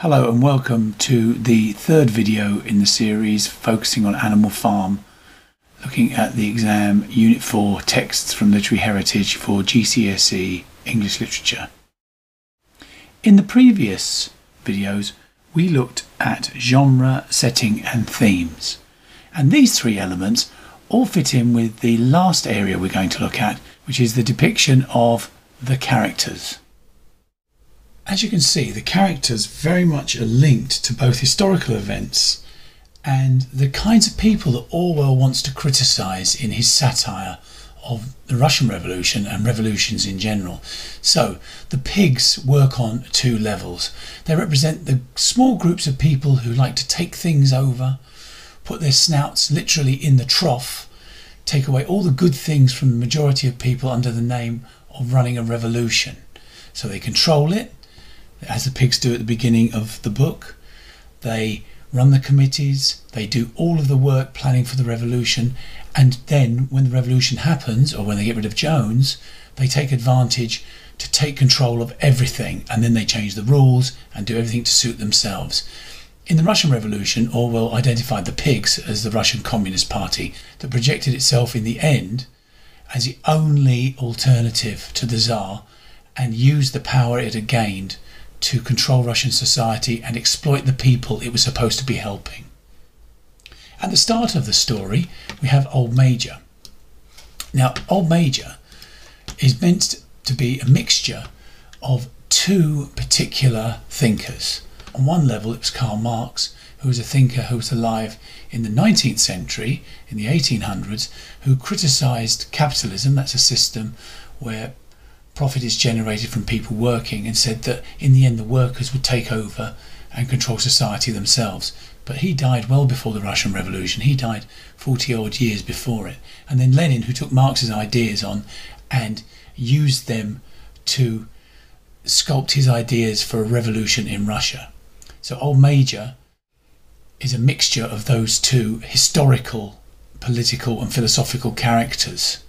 Hello and welcome to the third video in the series focusing on Animal Farm, looking at the exam Unit 4 texts from literary heritage for GCSE English literature. In the previous videos we looked at genre, setting and themes, and these three elements all fit in with the last area we're going to look at, which is the depiction of the characters. As you can see, the characters very much are linked to both historical events and the kinds of people that Orwell wants to criticise in his satire of the Russian Revolution and revolutions in general. So the pigs work on two levels. They represent the small groups of people who like to take things over, put their snouts literally in the trough, take away all the good things from the majority of people under the name of running a revolution. So they control it, as the pigs do at the beginning of the book. They run the committees, they do all of the work planning for the revolution, and then when the revolution happens, or when they get rid of Jones, they take advantage to take control of everything, and then they change the rules and do everything to suit themselves. In the Russian Revolution, Orwell identified the pigs as the Russian Communist Party that projected itself in the end as the only alternative to the Tsar, and used the power it had gained to control Russian society and exploit the people it was supposed to be helping. At the start of the story we have Old Major. Now Old Major is meant to be a mixture of two particular thinkers. On one level it was Karl Marx, who was a thinker who was alive in the 19th century, in the 1800s, who criticised capitalism. That's a system where profit is generated from people working, and said that in the end the workers would take over and control society themselves. But he died well before the Russian Revolution. He died 40 odd years before it. And then Lenin, who took Marx's ideas on and used them to sculpt his ideas for a revolution in Russia. So Old Major is a mixture of those two historical, political and philosophical characters.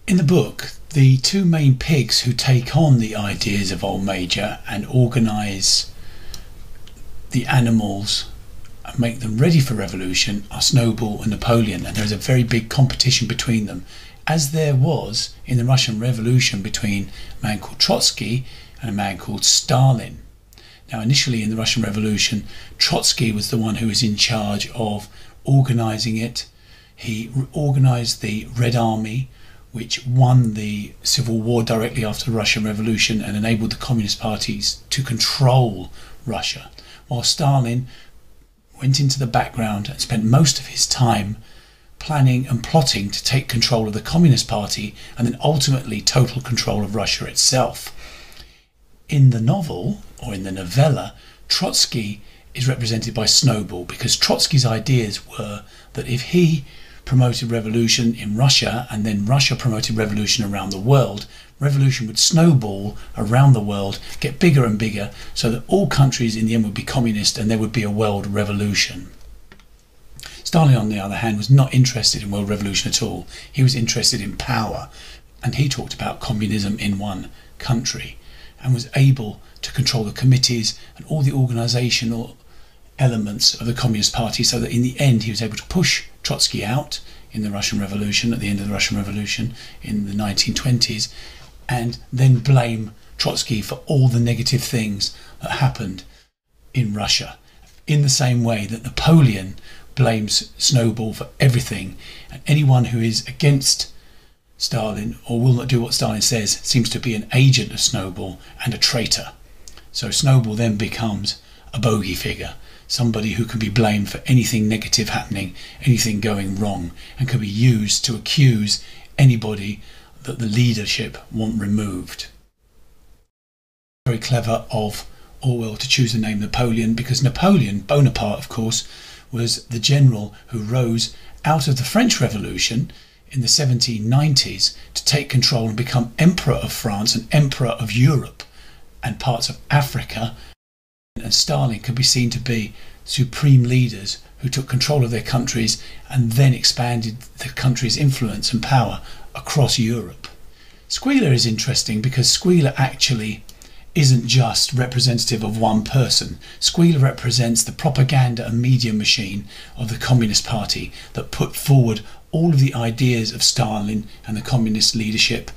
In the book, the two main pigs who take on the ideas of Old Major and organise the animals and make them ready for revolution are Snowball and Napoleon, and there is a very big competition between them, as there was in the Russian Revolution between a man called Trotsky and a man called Stalin. Now initially in the Russian Revolution, Trotsky was the one who was in charge of organising it. He organised the Red Army, which won the civil war directly after the Russian Revolution and enabled the communist parties to control Russia, while Stalin went into the background and spent most of his time planning and plotting to take control of the Communist Party and then ultimately total control of Russia itself. In the novel, or in the novella, Trotsky is represented by Snowball, because Trotsky's ideas were that if he promoted revolution in Russia and then Russia promoted revolution around the world, revolution would snowball around the world, get bigger and bigger, so that all countries in the end would be communist and there would be a world revolution. Stalin, on the other hand, was not interested in world revolution at all. He was interested in power, and he talked about communism in one country and was able to control the committees and all the organisational elements of the Communist Party, so that in the end he was able to push Trotsky out in the Russian Revolution, at the end of the Russian Revolution in the 1920s, and then blame Trotsky for all the negative things that happened in Russia, in the same way that Napoleon blames Snowball for everything, and anyone who is against Stalin or will not do what Stalin says seems to be an agent of Snowball and a traitor. So Snowball then becomes a bogey figure, somebody who can be blamed for anything negative happening, anything going wrong, and can be used to accuse anybody that the leadership want removed. Very clever of Orwell to choose the name Napoleon, because Napoleon Bonaparte, of course, was the general who rose out of the French Revolution in the 1790s to take control and become Emperor of France and Emperor of Europe and parts of Africa. And Stalin could be seen to be supreme leaders who took control of their countries and then expanded the country's influence and power across Europe. Squealer is interesting because Squealer actually isn't just representative of one person. Squealer represents the propaganda and media machine of the Communist Party that put forward all of the ideas of Stalin and the communist leadership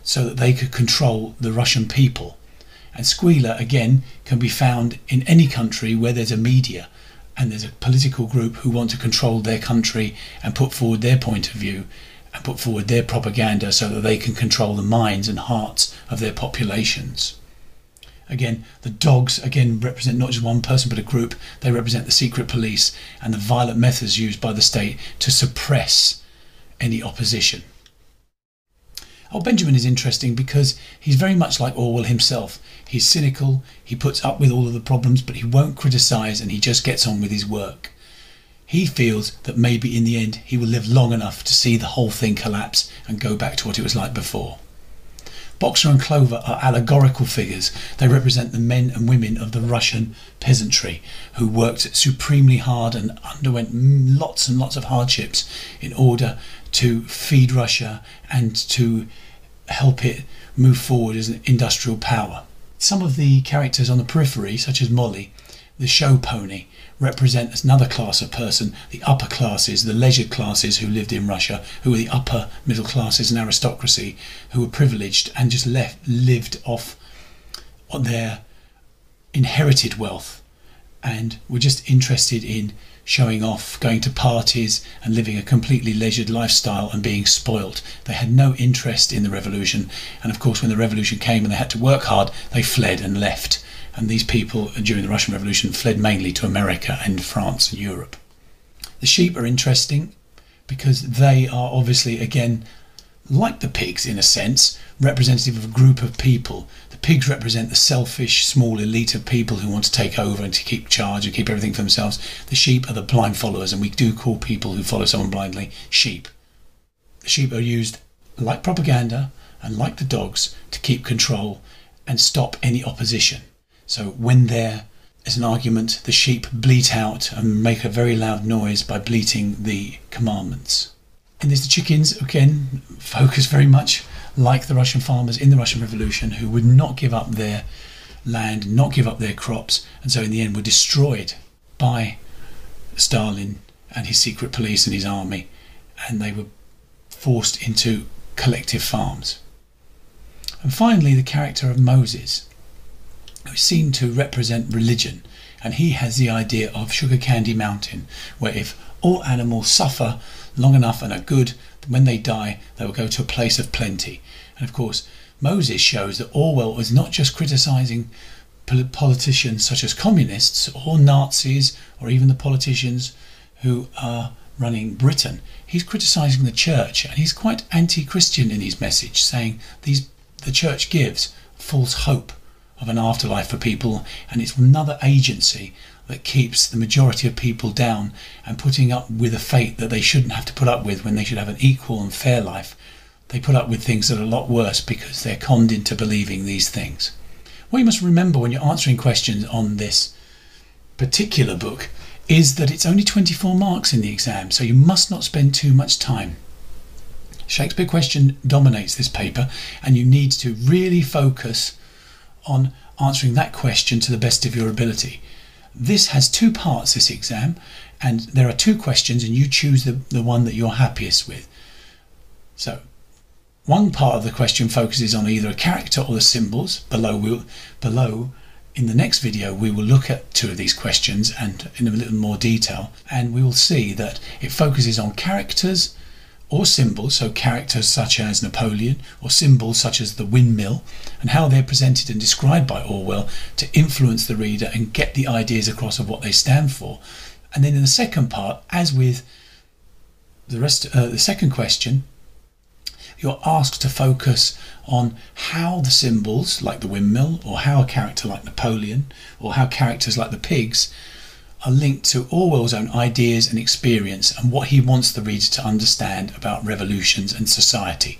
so that they could control the Russian people. And Squealer, again, can be found in any country where there's a media and there's a political group who want to control their country and put forward their point of view and put forward their propaganda so that they can control the minds and hearts of their populations. Again, the dogs again represent not just one person but a group. They represent the secret police and the violent methods used by the state to suppress any opposition. Old Benjamin is interesting because he's very much like Orwell himself. He's cynical, he puts up with all of the problems, but he won't criticise and he just gets on with his work. He feels that maybe in the end he will live long enough to see the whole thing collapse and go back to what it was like before. Boxer and Clover are allegorical figures. They represent the men and women of the Russian peasantry who worked supremely hard and underwent lots and lots of hardships in order to feed Russia and to help it move forward as an industrial power. Some of the characters on the periphery, such as Molly, the show pony, represent another class of person, the upper classes, the leisured classes who lived in Russia, who were the upper middle classes and aristocracy, who were privileged and just lived off their inherited wealth and were just interested in showing off, going to parties and living a completely leisured lifestyle and being spoilt. They had no interest in the revolution, and of course when the revolution came and they had to work hard, they fled and left. And these people during the Russian Revolution fled mainly to America and France and Europe. The sheep are interesting because they are obviously, again, like the pigs in a sense, representative of a group of people. The pigs represent the selfish, small elite of people who want to take over and to keep charge and keep everything for themselves. The sheep are the blind followers, and we do call people who follow someone blindly sheep. The sheep are used like propaganda and like the dogs to keep control and stop any opposition. So when there is an argument, the sheep bleat out and make a very loud noise by bleating the commandments. And there's the chickens, again, focus very much like the Russian farmers in the Russian Revolution who would not give up their land, not give up their crops, and so in the end were destroyed by Stalin and his secret police and his army, and they were forced into collective farms. And finally, the character of Moses, who seemed to represent religion, and he has the idea of Sugar Candy Mountain, where if all animals suffer long enough and are good, when they die they will go to a place of plenty. And of course Moses shows that Orwell was not just criticising politicians such as communists or Nazis or even the politicians who are running Britain. He's criticising the church, and he's quite anti-Christian in his message, saying the church gives false hope of an afterlife for people, and it's another agency that keeps the majority of people down and putting up with a fate that they shouldn't have to put up with when they should have an equal and fair life. They put up with things that are a lot worse because they're conned into believing these things. What you must remember when you're answering questions on this particular book is that it's only 24 marks in the exam, so you must not spend too much time. Shakespeare question dominates this paper, and you need to really focus on answering that question to the best of your ability. This has two parts, this exam, and there are two questions and you choose the one that you're happiest with. So one part of the question focuses on either a character or the symbols. Below in the next video we will look at two of these questions and in a little more detail, and we will see that it focuses on characters or symbols, so characters such as Napoleon, or symbols such as the windmill, and how they're presented and described by Orwell to influence the reader and get the ideas across of what they stand for. And then in the second part, as with the second question, you're asked to focus on how the symbols like the windmill, or how a character like Napoleon, or how characters like the pigs are linked to Orwell's own ideas and experience and what he wants the reader to understand about revolutions and society.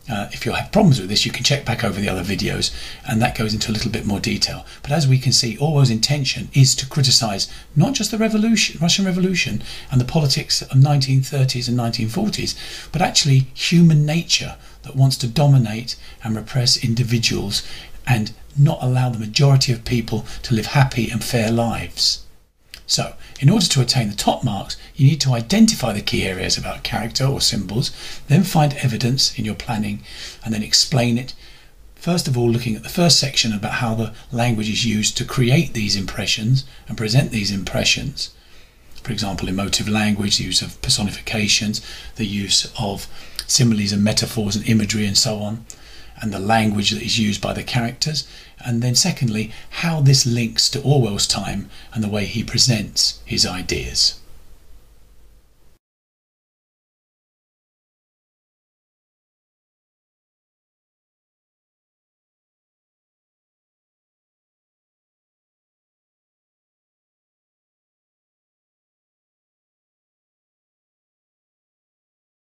If you have problems with this, you can check back over the other videos, and that goes into a little bit more detail. But as we can see, Orwell's intention is to criticise not just the Russian Revolution and the politics of 1930s and 1940s, but actually human nature that wants to dominate and repress individuals and not allow the majority of people to live happy and fair lives. So, in order to attain the top marks, you need to identify the key areas about character or symbols, then find evidence in your planning, and then explain it. First of all, looking at the first section about how the language is used to create these impressions and present these impressions. For example, emotive language, the use of personifications, the use of similes and metaphors and imagery and so on, and the language that is used by the characters. And then secondly, how this links to Orwell's time and the way he presents his ideas.